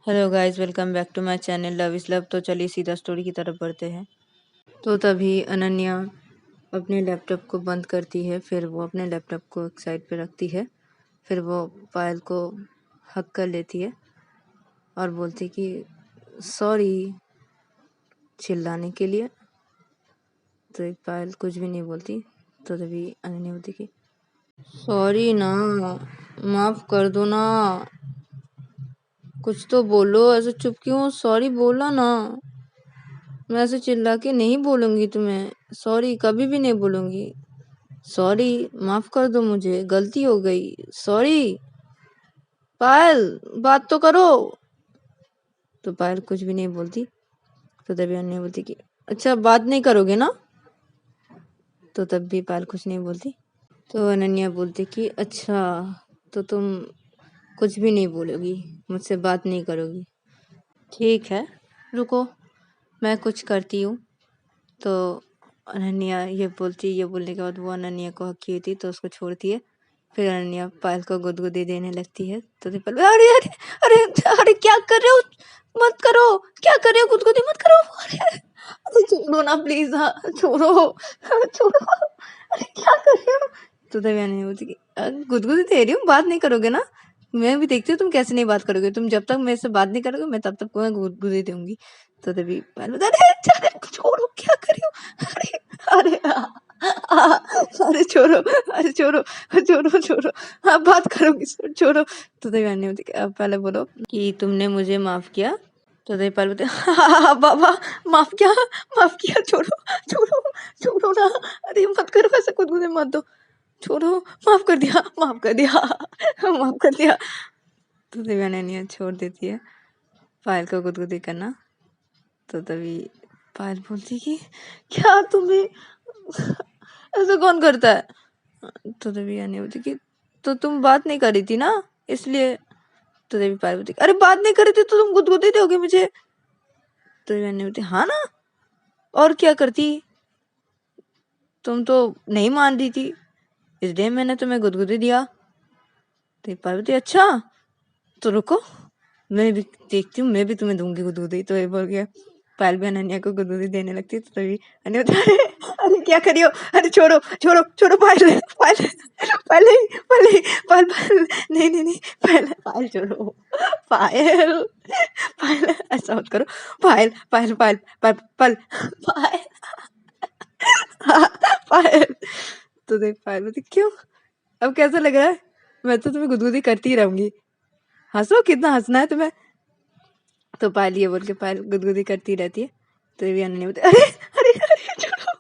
Hello guys, welcome back to my channel love is love. तो चलिए सीधा story की तरफ बढ़ते हैं। तो तभी अनन्या अपने लैपटॉप को बंद करती है। फिर वो अपने लैपटॉप को एक साइड पे रखती है। फिर वो पायल को हक कर लेती है और बोलती कि सॉरी चिल्लाने के लिए। तो पायल कुछ भी नहीं बोलती। तो तभी अनन्या बोलती कि सॉरी ना, माफ़ कर दो ना, कुछ तो बोलो, ऐसे चुप क्यों हो? सॉरी बोलो ना। मैं ऐसे चिल्ला के नहीं बोलूँगी तुम्हें, सॉरी कभी भी नहीं बोलूँगी। सॉरी, माफ़ कर दो, मुझे गलती हो गई, सॉरी। पायल बात तो करो। तो पायल कुछ भी नहीं बोलती। तो तभी अन्य बोलती कि अच्छा बात नहीं करोगे ना। तो तब भी पायल कुछ नहीं बोलती। तो अनन्या बोलती कि अच्छा तो तुम कुछ भी नहीं बोलोगी, मुझसे बात नहीं करोगी, ठीक है, रुको मैं कुछ करती हूँ। तो अनन्या ये बोलने के बाद वो अनन्या को हक की थी तो उसको छोड़ती है। फिर अनन्या पायल को गुदगुदी देने लगती है। तो दीपल अरे अरे अरे अरे क्या कर रहे हो, मत करो, क्या कर रहे हो, गुदगुदी मत करो, अरे अरे छोड़ो ना प्लीज, हाँ छोड़ो छोड़ो, अरे क्या कर रहे हो। तो तभी अनन्या बोलती कि गुदगुदी दे रही हूँ, बात नहीं करोगे ना, मैं भी देखती हूँ तुम कैसे नहीं बात करोगे, तुम जब तक मेरे से बात नहीं करोगे मैं तब तक मैं गुदगुदी दूंगी। तो तभी पायल बोलती अरे छोड़ो, क्या कर रही हो, अरे अरे अरे छोड़ो, अरे छोड़ो छोड़ो छोड़ो, हाँ बात करोगी, छोड़ो। तो तभी अन्य बोलती अब पहले बोलो कि तुमने मुझे माफ किया। तो तभी पायल बोलते हाँ बाबा, माफ किया, छोड़ो छोड़ो छोड़ो ना, अरे मत करो ऐसे, खुद मुझे मत दो, छोड़ो, माफ कर दिया, माफ कर दिया, माफ कर दिया। तो तभी अनन्या छोड़ देती है पायल को गुदगुदी करना। तो तभी पायल बोलती कि क्या तुम्हें ऐसा कौन करता है। तो तभी अनन्या बोलती कि तो तुम बात नहीं कर रही थी ना, इसलिए। तो तभी पायल बोलती अरे बात नहीं कर रही थी तो तुम गुदगुदी दोगे मुझे। तो तभी अनन्या बोलती हाँ ना, और क्या करती, तुम तो नहीं मान रही थी इसलिए मैंने तुम्हें गुदगुदी दिया। तो पायल बोलती अच्छा तो रुको, मैं भी देखती हूँ, मैं भी तुम्हें दूंगी गुदगुदी। तो ये बोल गया पायल भी अनन्या को गुदगुदी देने लगती है। तो तभी अनन्या बोलती अरे अरे क्या करियो, अरे छोड़ो छोड़ो छोड़ो, पायल पायल पायल पायल पायल पायल नहीं नहीं नहीं, पायल पायल छोड़ो, पायल पायल ऐसा मत करो, पायल पायल पायल पायल पायल पायल पायल। तो देख पायल बोलती क्यों, अब कैसा लग रहा है, मैं तो तुम्हें गुदगुदी करती ही रहूंगी, हंसो, कितना हंसना है तुम्हें। तो पायल ये बोल के पायल गुदगुदी करती रहती है। तो ये भी अन्य बोलती अरे अरे अरे छोड़ो,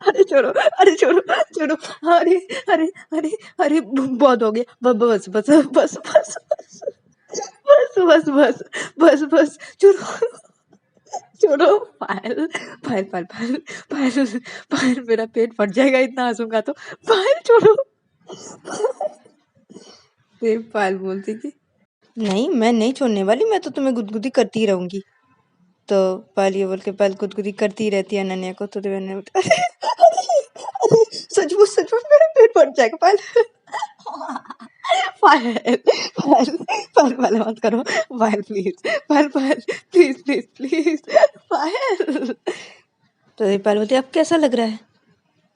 अरे छोड़ो, अरे छोड़ो छोड़ो, अरे अरे अरे अरे बहुत हो गया, बस बस बस बस बस बस बस बस बस छोड़ो छोड़ो, पायल पायल पायल पायल पायल पायल मेरा पेट फट जाएगा इतना हंसूंगा तो, पायल छोड़ो। फिर पायल बोलती कि नहीं मैं नहीं छोड़ने वाली, मैं तो तुम्हें गुदगुदी करती ही रहूंगी। तो पायल ये बोल के पायल गुदगुदी करती ही रहती है अनन्या को। तो अनन्या बोलती अरे अरे सचमुच मेरा पेट फट जाएगा, पायल पायल पायल पायल पायल मत करो, Payal please, Payal Payal please please please, Payal. तो ये पायल बोलती अब कैसा लग रहा है,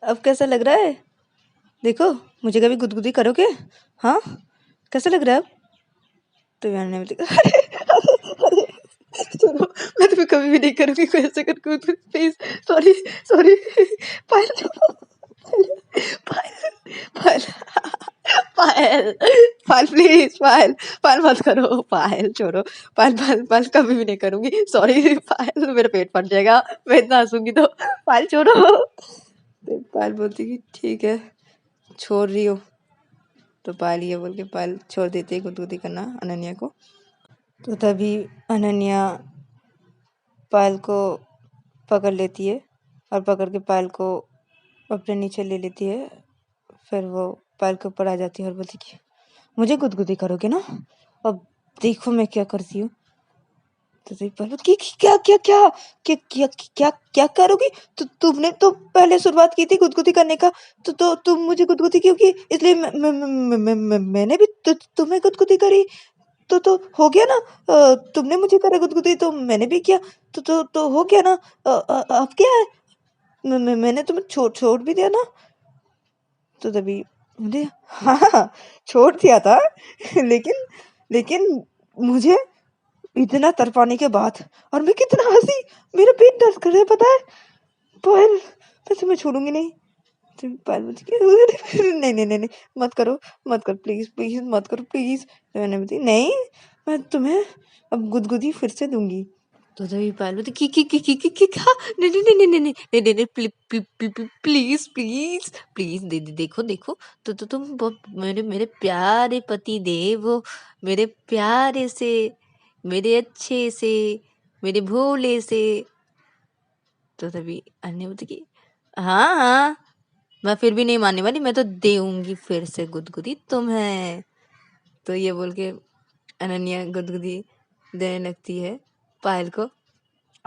अब कैसा लग रहा है, देखो मुझे कभी गुदगुदी करोगे, हाँ कैसा लग रहा है अब। तो अनन्या बोलती अरे अरे छोड़ो, मैं तुम्हें कभी भी नहीं करूंगी कोई ऐसा कर, प्लीज, सॉरी सॉरी, पायल छोड़ो, पायल पायल पायल पायल प्लीज, पायल पायल मत करो, पायल छोड़ो, पायल पायल पायल कभी भी नहीं करूंगी, सॉरी पायल मेरा पेट फट जाएगा मैं इतना हंसूंगी तो, पायल छोड़ो। तो पायल बोलती कि ठीक है छोड़ रही हो। तो पायल ये बोल के पायल छोड़ देती है गुदगुदी करना अनन्या को। तो तभी अनन्या पायल को पकड़ लेती है और पकड़ के पायल को अपने नीचे ले लेती है। फिर वो पायल के ऊपर आ जाती है और बोलती कि मुझे गुदगुदी करोगे ना, अब देखो मैं क्या करती हूँ। तो पायल बोलती क्या क्या क्या क्या क्या क्या क्या करोगी, तो तुमने तो पहले शुरुआत की थी गुदगुदी करने का, तो तुम मुझे गुदगुदी क्यों की, इसलिए मैंने भी तुम्हें गुदगुदी करी, तो हो गया ना? तुमने मुझे करा गुदगुदी तो मैंने भी किया, तो हो गया ना? अब क्या है? मैंने तुम्हें छोड़ भी दिया ना? तो तभी बोले, हाँ, छोड़ दिया था। लेकिन लेकिन मुझे इतना तड़पाने के बाद, और मैं कितना हँसी, मेरा पेट दर्द कर रहा है, पता है? पायल, मैं तुम्हें छोड़ूँगी नहीं। तुम पायल बोलती कि नहीं, नहीं, नहीं, नहीं, मत करो प्लीज़ मत करो प्लीज़। तो मैंने बोली, नहीं, मैं तुम्हें अब गुदगुदी फिर से दूँगी। तो तभी पायल बोलती कि क्या? नहीं, नहीं, नहीं, नहीं, नहीं, नहीं, नहीं, नहीं, प्लीज़ देखो, तो तुम बहुत मेरे प्यारे पति देव हो, मेरे प्यारे से, मेरे अच्छे से, मेरे भोले से। तो तभी अन्य बोलती कि हाँ, हाँ, मैं फिर भी नहीं मानने वाली, मैं तो देऊँगी फिर से गुदगुदी तुम्हें। तो ये बोल के अनन्या गुदगुदी देने लगती है पायल को।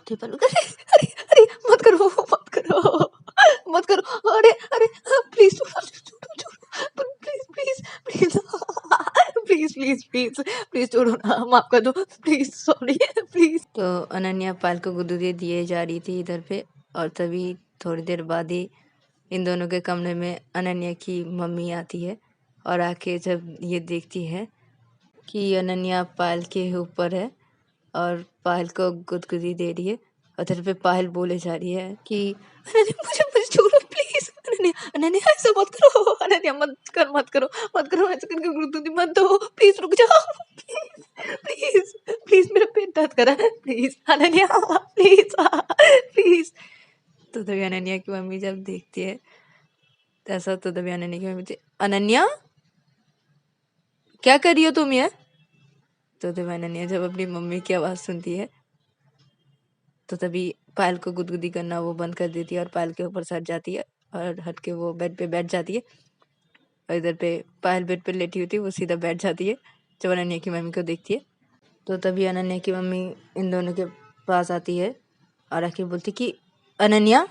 तो पायल अरे, अरे, मत करो, मत करो, मत करो, अरे, प्लीज़ छोड़ो, प्लीज़ छोड़ो ना, माफ़ कर दो, प्लीज़, सॉरी, प्लीज़। तो अनन्या पायल को गुदगुदी दिए जा रही थी इधर पे, और तभी थोड़ी देर बाद ही इन दोनों के कमरे में अनन्या की मम्मी आती है, और आके जब ये देखती है कि अनन्या पायल के ऊपर है और पायल को गुदगुदी दे रही है, और इधर पे पायल बोले जा रही है कि अनन्या मुझे छोड़ो प्लीज, अनन्या ऐसा मत करो, अनन्या मत करो ऐसा करके गुदगुदी मत दो, प्लीज रुक जाओ, प्लीज मेरा पेट दर्द कर रहा है, प्लीज अनन्या, प्लीज। तो तभी अनन्या की मम्मी जब देखती है ऐसा, तो तभी अनन्या की मम्मी बोलती, अनन्या क्या कर रही हो तुम ये? तो तभी अनन्या जब अपनी मम्मी की आवाज़ सुनती है तो तभी पायल को गुदगुदी करना वो बंद कर देती है, और पायल के ऊपर सट जाती है और हट के वो बेड पे बैठ जाती है, और इधर पे पायल बेड पे लेटी होती है, वो सीधा बैठ जाती है जब अनन्या की मम्मी को देखती है। तो तभी अनन्या की मम्मी इन दोनों के पास आती है और आके बोलती कि अनन्या,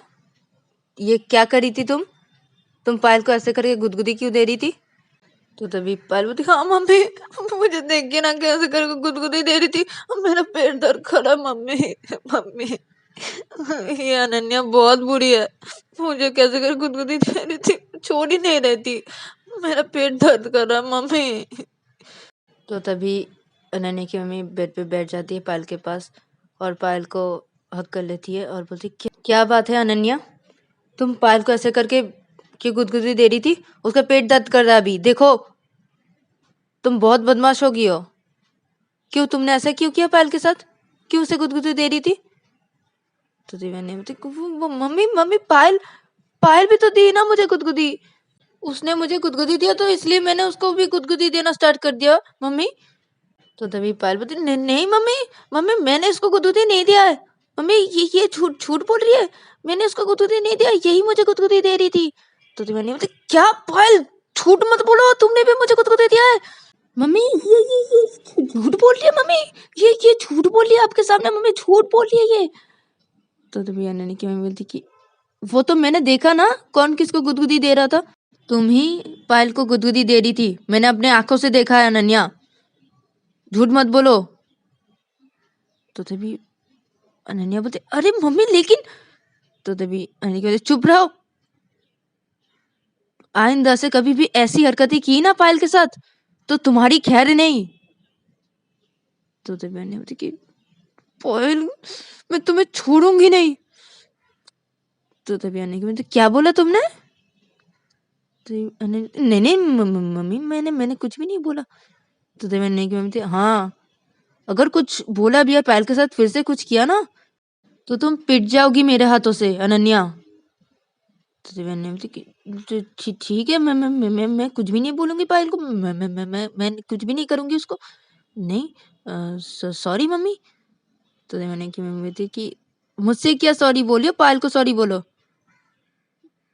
ये क्या करी थी तुम पायल को ऐसे करके गुदगुदी क्यों दे रही थी? तो तभी पायल बोलती, हाँ मम्मी, मुझे देख के ना कैसे करके गुदगुदी दे रही थी, मेरा पेट दर्द कर रहा मम्मी, मम्मी, ये अनन्या बहुत बुरी है, मुझे कैसे कर गुदगुदी दे रही थी, छोड़ ही नहीं रहती, मेरा पेट दर्द कर रहा मम्मी। तो तभी अनन्या की मम्मी बेड पे बैठ जाती है पायल के पास, और पायल को हक कर लेती है और बोलती, क्या बात है अनन्या, तुम पायल को ऐसे करके क्यों गुदगुदी दे रही थी? उसका पेट दर्द कर रहा है अभी, देखो तुम बहुत बदमाश हो गई हो, क्यों तुमने ऐसा क्यों किया पायल के साथ, क्यों उसे गुदगुदी दे रही थी? तो मैंने मम्मी मम्मी पायल पायल भी तो दी ना मुझे गुदगुदी, उसने मुझे गुदगुदी दिया तो इसलिए मैंने उसको भी गुदगुदी देना स्टार्ट कर दिया मम्मी। तो तभी पायल बोलती, नहीं मम्मी, मम्मी मैंने इसको गुदगुदी नहीं दिया है, मम्मी ये झूठ झूठ बोल रही है, मैंने उसको गुदगुदी नहीं दिया, यही मुझे गुदगुदी दे रही थी। तो मैंने बोलती, क्या पायल, झूठ मत बोलो, तुमने भी मुझे गुदगुदी दिया है मम्मी, ये झूठ बोल रही है मम्मी, ये झूठ बोल रही है आपके सामने, मम्मी झूठ बोल रही है ये। तो तभी अनन्या की मम्मी बोलती कि वो तो मैंने देखा ना, कौन किसको गुदगुदी दे रहा था, तुम ही पायल को गुदगुदी दे रही थी, मैंने अपने आंखों से देखा है अनन्या, झूठ मत बोलो। तो तभी अनन्या बोलती, अरे मम्मी लेकिन, तो तभी अनन्या बोलती, चुप रहो, आइंदा से कभी भी ऐसी हरकतें की ना पायल के साथ तो तुम्हारी खैर नहीं। तो तभी अनन्या बोलती कि पायल, मैं तुम्हें छोड़ूंगी नहीं। तो तभी अनन्या बोलती, क्या बोला तुमने? तो नहीं नहीं मम्मी, मैंने कुछ भी नहीं बोला। तो तभी अनन्या की मम्मी थी, हाँ अगर कुछ बोला भी और पायल के साथ फिर से कुछ किया ना तो तुम पिट जाओगी मेरे हाथों से अनन्या। तो तभी अनन्या बोलती कि ठीक है, मैं कुछ भी नहीं बोलूंगी पायल को, मैं कुछ भी नहीं करूंगी उसको, नहीं, सॉरी मम्मी। तो तभी अनन्या की मम्मी बोलती कि मुझसे क्या सॉरी बोलियो, पायल को सॉरी बोलो,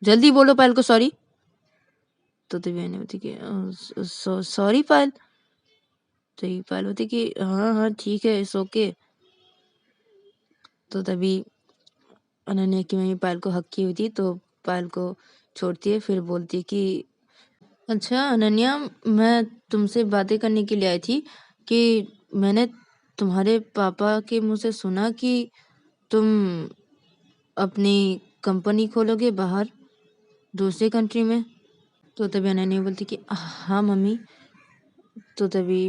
जल्दी बोलो पायल को सॉरी। तो तभी अनन्या बोलती कि सॉरी पायल। तो ये पायल बोलती कि हाँ हाँ ठीक है, इट्स ओके। तो तभी अनन्या की मम्मी पायल को हक की हुई थी, तो पायल को छोड़ती है, फिर बोलती है कि अच्छा अनन्या, मैं तुमसे बातें करने के लिए आई थी, कि मैंने तुम्हारे पापा के मुँह से सुना कि तुम अपनी कंपनी खोलोगे बाहर दूसरे कंट्री में। तो तभी अनन्या बोलती कि हाँ मम्मी। तो तभी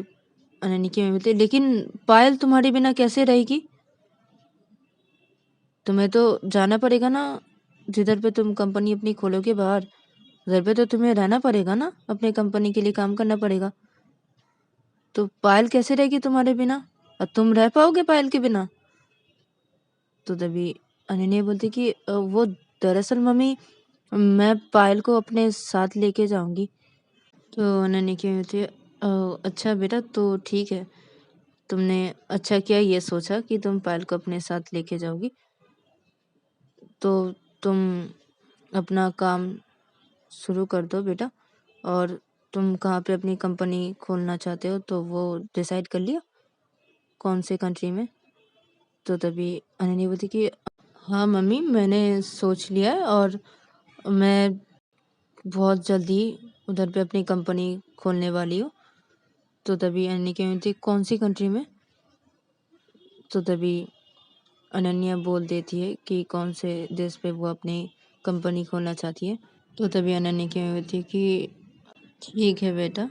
अनन्या की मम्मी बोलती लेकिन पायल तुम्हारे बिना कैसे रहेगी? तुम्हें तो जाना पड़ेगा ना, जिधर पे तुम कंपनी अपनी खोलोगे बाहर, उधर पे तो तुम्हें रहना पड़ेगा ना, अपने कंपनी के लिए काम करना पड़ेगा। तो पायल कैसे रहेगी तुम्हारे बिना, और तुम रह पाओगे पायल के बिना? तो तभी अनन्या बोलती कि वो दरअसल मम्मी मैं पायल को अपने साथ लेके जाऊंगी। तो अनन्या की मम्मी बोलती है अच्छा बेटा, तो ठीक है, तुमने अच्छा किया ये सोचा कि तुम पायल को अपने साथ लेके जाओगी। तो तुम अपना काम शुरू कर दो बेटा, और तुम कहाँ पे अपनी कंपनी खोलना चाहते हो तो वो डिसाइड कर लिया, कौन से कंट्री में? तो तभी अनन्या बोलती कि हाँ मम्मी मैंने सोच लिया है, और मैं बहुत जल्दी उधर पे अपनी कंपनी खोलने वाली हूँ। तो तभी अनन्या की मम्मी बोलती कौन सी कंट्री में? तो तभी अनन्या बोल देती है कि कौन से देश पे वो अपनी कंपनी खोलना चाहती है। तो तभी अनन्या की मम्मी बोलती है कि ठीक है बेटा,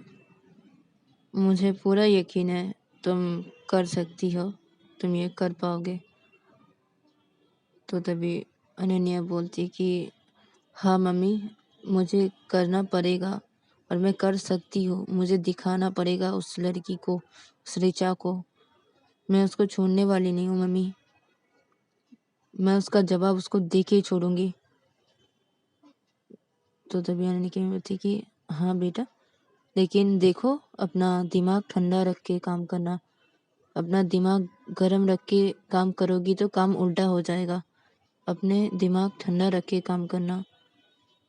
मुझे पूरा यकीन है तुम कर सकती हो, तुम ये कर पाओगे। तो तभी अनन्या बोलती कि हाँ मम्मी, मुझे करना पड़ेगा और मैं कर सकती हूँ, मुझे दिखाना पड़ेगा उस लड़की को, उस ऋचा को। मैं उसको छोड़ने वाली नहीं हूँ मम्मी, मैं उसका जवाब उसको दे के ही छोड़ूंगी। तो तभी अनन्या की मम्मी बोलती कि हाँ बेटा, लेकिन देखो अपना दिमाग ठंडा रख के काम करना, अपना दिमाग गर्म रख के काम करोगी तो काम उल्टा हो जाएगा। अपने दिमाग ठंडा रख के काम करना,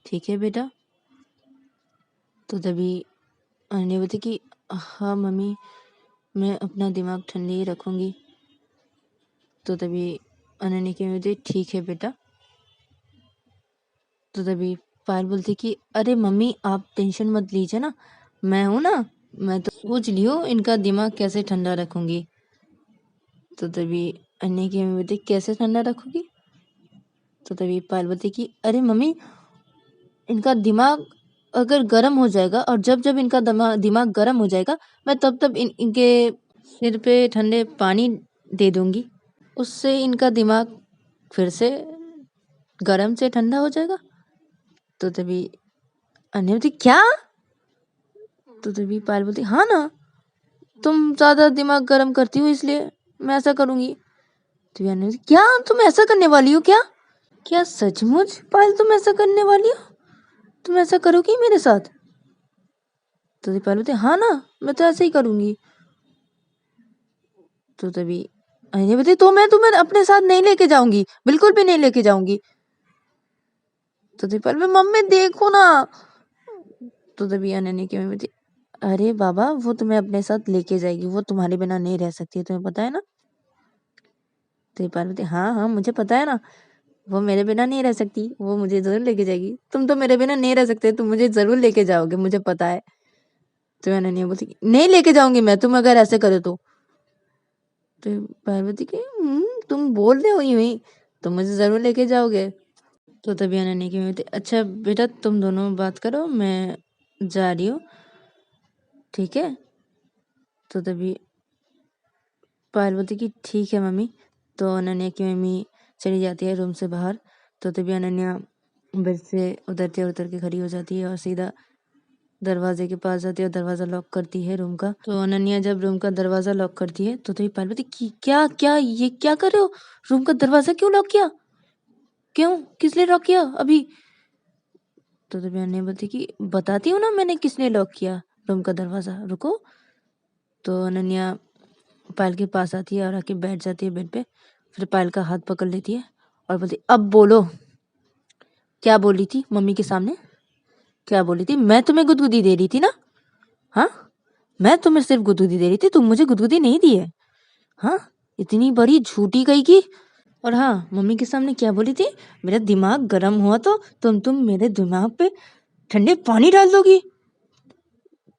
ठीक है बेटा? तो तभी अनन्या बोलती कि हाँ मम्मी, मैं अपना दिमाग ठंडे ही रखूँगी। तो तभी अनन्या की मम्मी बोलती ठीक है बेटा। तो तभी पायल बोलती कि अरे मम्मी आप टेंशन मत लीजिए ना, मैं हूँ ना, मैं तो सोच ली हूँ इनका दिमाग कैसे ठंडा रखूँगी। तो तभी अनन्या की मम्मी बोलती कैसे ठंडा रखोगी? तो तभी पायल बोलती कि अरे मम्मी, इनका दिमाग अगर गर्म हो जाएगा, और जब जब इनका दिमाग गर्म हो जाएगा, मैं तब तब इनके सिर पे ठंडे पानी दे दूंगी, उससे इनका दिमाग फिर से गर्म से ठंडा हो जाएगा। तो तभी अन्य बोलती क्या? तो तभी पायल बोलती हाँ ना, तुम ज्यादा दिमाग गर्म करती हो इसलिए मैं ऐसा करूंगी। तो अन्य बोलती क्या तुम ऐसा करने वाली हो क्या? क्या सचमुच पायल तुम ऐसा करने वाली हो? तुम ऐसा करोगी मेरे साथ? तो पायल बोलती हाँ ना, मैं तो ऐसे ही करूंगी। तो तभी अनन्या बोलती तो मैं तुम्हें अपने साथ नहीं लेके जाऊंगी, बिल्कुल भी नहीं लेके जाऊंगी। तो दीपाल में मम्मी देखो ना। तो तभी अनन्या की मम्मी बोलती अरे बाबा, वो तुम्हें अपने साथ लेके जाएगी, वो तुम्हारे बिना नहीं रह सकती, तुम्हें पता है ना? तो दीपाल बोलती हाँ हाँ मुझे पता है ना, वो मेरे बिना नहीं रह सकती, वो मुझे जरूर लेके जाएगी। तुम तो मेरे बिना नहीं रह सकते, तुम मुझे जरूर लेके जाओगे, मुझे पता है। तो अनन्या बोलती नहीं लेके जाऊंगी मैं, तुम अगर ऐसे करो तो। तो पार्वती की तुम बोल रहे हो यूं ही, तुम मुझे जरूर लेके जाओगे। तो तभी अनन्या की मम्मी बोलती अच्छा बेटा तुम दोनों बात करो, मैं जा रही हूँ, ठीक है? तो तभी पार्वती की ठीक है मम्मी। तो अनन्या की मम्मी चली जाती है रूम से बाहर। तो तभी अनन्या बेड से उतरते उतर के खड़ी हो जाती है और सीधा दरवाजे के पास जाती है और दरवाजा लॉक करती है रूम का। तो अनन्या जब रूम का दरवाजा लॉक करती है तो तभी पार्वती की क्या क्या ये क्या कर रहे हो? रूम का दरवाजा क्यों लॉक किया? क्यों, किस लिए लॉक किया अभी? तो तभी अनन्या बोलती कि बताती हूँ ना मैंने किस लिए लॉक किया रूम का दरवाजा, रुको। तो अनन्या पायल के पास आती है और आके बैठ जाती है बेड पे। फिर पायल का हाथ पकड़ लेती है और बोलती अब बोलो, क्या बोली थी मम्मी के सामने? क्या बोली थी? मैं तुम्हें गुदगुदी दे रही थी ना? हाँ, मैं तुम्हें सिर्फ गुदगुदी दे रही थी, तुम मुझे गुदगुदी नहीं दी है। हाँ, इतनी बड़ी झूठी कही की। और हाँ, मम्मी के सामने क्या बोली थी? मेरा दिमाग गर्म हुआ तो तुम मेरे दिमाग पे ठंडे पानी डाल दोगी।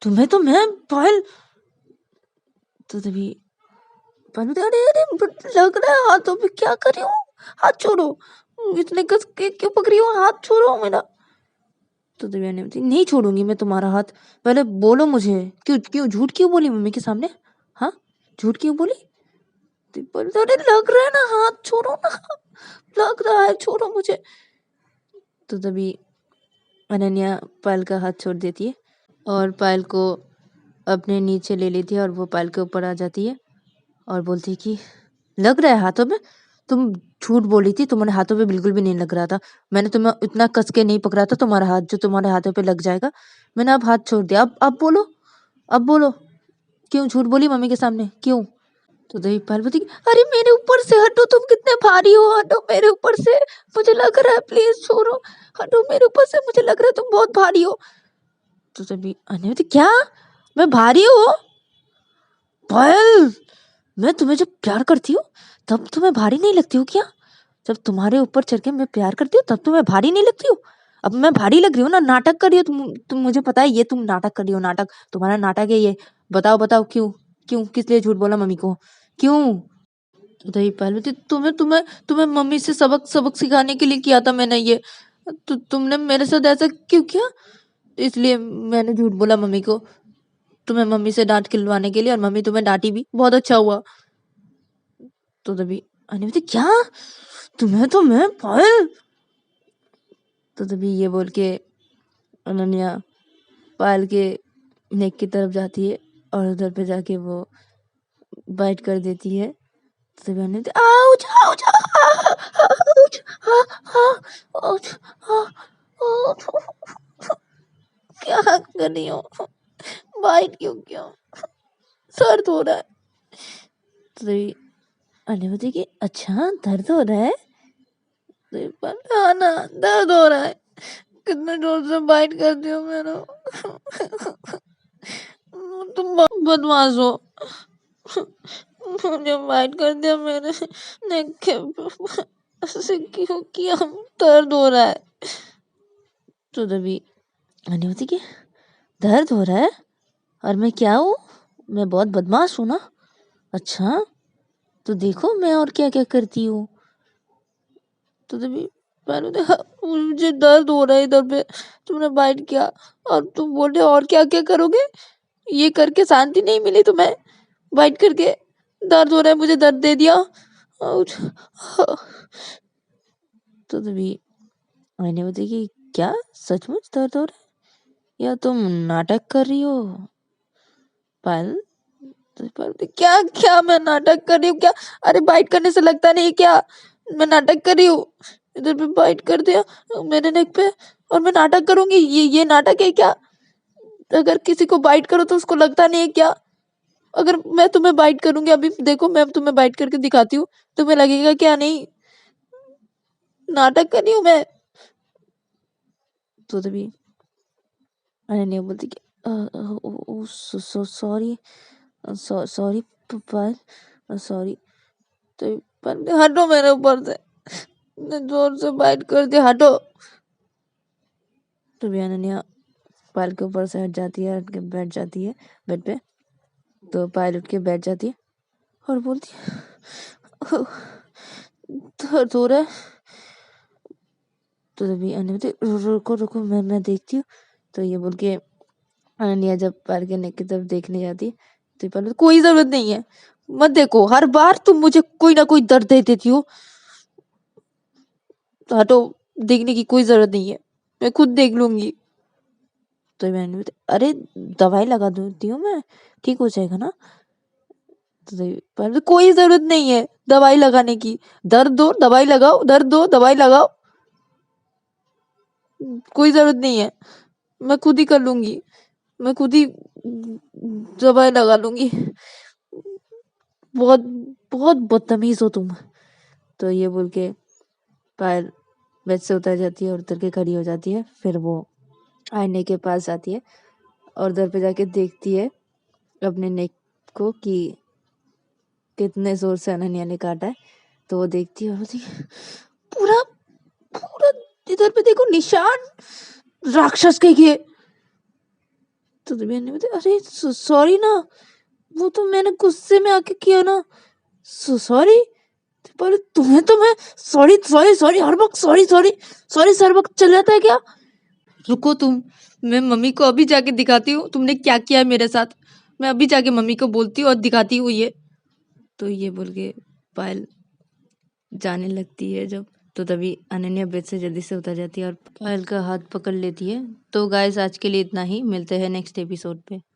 तुम्हें तो मैं पायल। तो तभी पायल बोलती, अरे अरे लग रहा है हाथों पे, क्या कर रही हो, हाथ छोड़ो, इतने कस के क्यों पकड़ी हो, हाथ छोड़ो मेरा। तो तभी अनन्या बोलती, नहीं छोड़ूंगी मैं तुम्हारा हाथ, पहले बोलो मुझे क्यों क्यों झूठ क्यों बोली मम्मी के सामने, हाँ झूठ क्यों बोली। तो बोलती, अरे लग रहा है ना, हाथ छोड़ो ना, लग रहा है, छोड़ो मुझे। तो तभी अनन्या पायल का हाथ छोड़ देती है और पायल को अपने नीचे ले लेती है और वो पायल के ऊपर आ जाती है और बोलती है कि लग रहा है हाथों में, तुम झूठ बोली थी, तुम्हारे हाथों पे बिल्कुल भी नहीं लग रहा था, मैंने तुम्हें इतना कस के नहीं पकड़ा था तुम्हारा हाथ जो तुम्हारे हाथों पे लग जाएगा, मैंने अब हाथ छोड़ दिया, अब बोलो, अब बोलो क्यों झूठ बोली मम्मी के सामने, क्यों। तो तभी पायल बोलती, अरे मेरे ऊपर से हटो, तुम कितने भारी हो, हटो मेरे ऊपर से, मुझे लग रहा है, प्लीज छोड़ो, हटो मेरे ऊपर से, मुझे लग रहा है तुम बहुत भारी हो। तो तभी अनन्या बोलती, क्या मैं भारी हूँ, पायल मैं तुम्हें जब प्यार करती हूँ तब तुम्हें भारी नहीं लगती हूँ क्या, जब तुम्हारे ऊपर चढ़ के मैं प्यार करती हूँ तब तुम्हें भारी नहीं लगती हूँ, अब मैं भारी लग रही हूँ ना, नाटक कर रही हो तुम मुझे पता है ये तुम नाटक कर रही हो, नाटक, तुम्हारा नाटक है ये, बताओ बताओ क्यों, क्यों किस लिए झूठ बोला मम्मी को, क्यों। तो तभी पायल बोलती, तुम्हें तुम्हें तुम्हें मम्मी से सबक सबक सिखाने के लिए किया था मैंने ये, तो तुमने मेरे साथ ऐसा क्यों किया, इसलिए मैंने झूठ बोला मम्मी को, तुम्हें मम्मी से डांट खिलवाने के लिए, और मम्मी तुम्हें डांटी भी, बहुत अच्छा हुआ। तो तभी अनन्या बोलती, क्या तुम्हें तो मैं पायल। तो तभी ये बोल के अनन्या पायल के नेक की तरफ जाती है और उधर पे जाके वो बाइट कर देती है। तो तभी अनन्या बोलती, ouch ouch ouch ouch ouch, क्या कर रही हो, बाइट क्यों किया, दर्द हो रहा है। तो तभी अनन्या बोलती कि अच्छा दर्द हो रहा है, तो हाँ ना दर्द हो रहा है, कितने जोर से बाइट करती हो मेरा, तुम बदमाश हो, मुझे बाइट कर दिया मेरे नेक के, ऐसे क्यों किया, दर्द हो रहा है। तो तभी अनन्या बोलती कि दर्द हो रहा है और मैं क्या हूँ, मैं बहुत बदमाश हूँ ना, अच्छा तो देखो मैं और क्या क्या करती हूँ। तो तभी मैंने देखा, मुझे दर्द हो रहा है इधर पे, तुमने बाइट किया और तुम बोल रहे हो और क्या क्या करोगे, ये करके शांति नहीं मिली तुम्हें, बाइट करके, दर्द हो रहा है मुझे दर्द दे दिया, आउच। तो तभी मैंने बोली कि क्या सचमुच दर्द हो रहा है या तुम नाटक कर रही हो पायल। तो पायल बोली, क्या क्या मैं नाटक कर रही हूँ क्या, अरे बाइट करने से लगता नहीं क्या मैं नाटक कर रही हूँ, इधर पे बाइट कर दिया मेरे नेक पे और मैं नाटक करूंगी, ये नाटक है क्या, अगर किसी को बाइट करो तो उसको लगता नहीं है क्या, अगर मैं तुम्हें बाइट करूंगी, अभी देखो मैं तुम्हें बाइट करके दिखाती हूँ, तुम्हें लगेगा क्या, नहीं नाटक कर रही हूँ मैं। तो तभी अनन्या बोलती कि सॉरी सॉरी पायल, सॉरी। तो पायल, हटो मेरे ऊपर से, जोर से बाइट कर दिया, हटो। तो भी अनन्या पायल के ऊपर से हट जाती है, हट के बैठ जाती है बेड पे। तो पायल उठ के बैठ जाती है और बोलती है दर्द हो रहा है। तो तभी अनन्या बोलती, रुको रुको मैं देखती हूँ। तो ये बोल के अनन्या जब पायल के नेक की तरफ देखने जाती है तो पायल बोलती, कोई जरूरत नहीं है, मत देखो, हर बार तुम मुझे कोई ना कोई दर्द दे देती हो, तो हटो, देखने की कोई जरूरत नहीं है, मैं खुद देख लूंगी। तो मैंने बोली, अरे दवाई लगा देती हूँ मैं, ठीक हो जाएगा ना। तो पायल बोलती, कोई जरूरत नहीं है दवाई लगाने की, दर्द दो दवाई लगाओ, दर्द दो दवाई लगाओ, कोई जरूरत नहीं है, मैं खुद ही कर लूंगी, मैं खुद ही दवाई लगा लूंगी, बहुत बहुत बदतमीज हो तुम। तो ये बोल के पायल बेड से उतर जाती है और उतर के खड़ी हो जाती है, फिर वो आईने के पास जाती है और उधर पे जाके देखती है अपने नेक को कि कितने जोर से अनन्या ने काटा है। तो वो देखती है और बोलती है, पूरा पूरा इधर पे देखो निशान, राक्षस के। तो तभी अनन्या बोलती, अरे सॉरी ना, वो तो मैंने गुस्से में आके किया ना। सॉरी। पर तुम्हें तो मैं सॉरी सॉरी सॉरी हर वक्त सॉरी सॉरी सॉरी हर वक्त चल जाता है क्या? रुको तुम, मैं मम्मी को अभी जाके दिखाती हूँ तुमने क्या किया है मेरे साथ। मैं अभी जाके मम्मी को बोलती हूँ और दिखाती हूँ ये। तो ये बोल के पायल जाने लगती है जब, तो तभी अनन्या बेड से जल्दी से उतर जाती है और पायल का हाथ पकड़ लेती है। तो गाइस आज के लिए इतना ही, मिलते हैं नेक्स्ट एपिसोड पे।